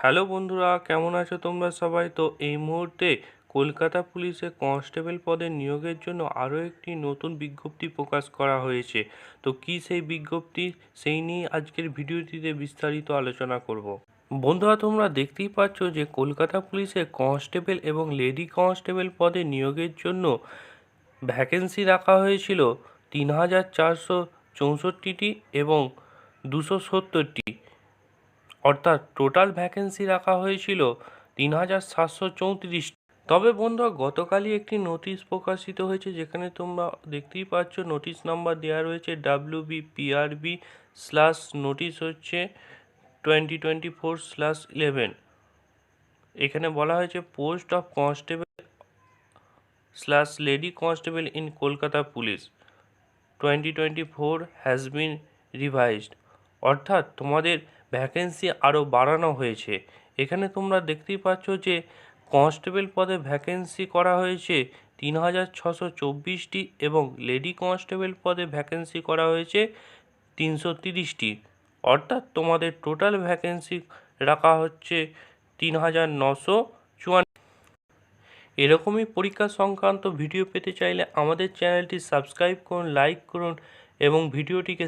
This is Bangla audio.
হ্যালো বন্ধুরা, কেমন আছো তোমরা সবাই? তো এই মুহূর্তে কলকাতা পুলিশে কনস্টেবল পদে নিয়োগের জন্য আরও একটি নতুন বিজ্ঞপ্তি প্রকাশ করা হয়েছে। তো কী সেই বিজ্ঞপ্তি, সেই নিয়ে আজকের ভিডিওটিতে বিস্তারিত আলোচনা করব। বন্ধুরা, তোমরা দেখতেই পাচ্ছ যে কলকাতা পুলিশে কনস্টেবল এবং লেডি কনস্টেবল পদে নিয়োগের জন্য ভ্যাকেন্সি রাখা হয়েছিল 3464টি এবং 270টি, অর্থাৎ টোটাল ভ্যাকেন্সি রাখা হয়েছিল 3734। তবে বন্ধুরা, গতকালই একটি নোটিশ প্রকাশিত হয়েছে, যেখানে তোমরা দেখতেই পাচ্ছ নোটিশ নাম্বার দেওয়া রয়েছে WBPRB/নোটিশ হচ্ছে 2024/11। এখানে বলা হয়েছে post of constable lady constable in Kolkata police 2024 has been revised, অর্থাৎ তোমাদের ভ্যাকেন্সি আরও বাড়ানো হয়েছে। এখানে তোমরা দেখতেই পাচ্ছ যে কনস্টেবল পদে ভ্যাকেন্সি করা হয়েছে 3624টি এবং লেডি কনস্টেবল পদে ভ্যাকেন্সি করা হয়েছে 330টি, অর্থাৎ তোমাদের টোটাল ভ্যাকেন্সি রাখা হচ্ছে 3954। এরকমই পরীক্ষা সংক্রান্ত ভিডিও পেতে চাইলে আমাদের চ্যানেলটি সাবস্ক্রাইব করুন, লাইক করুন এবং ভিডিওটিকে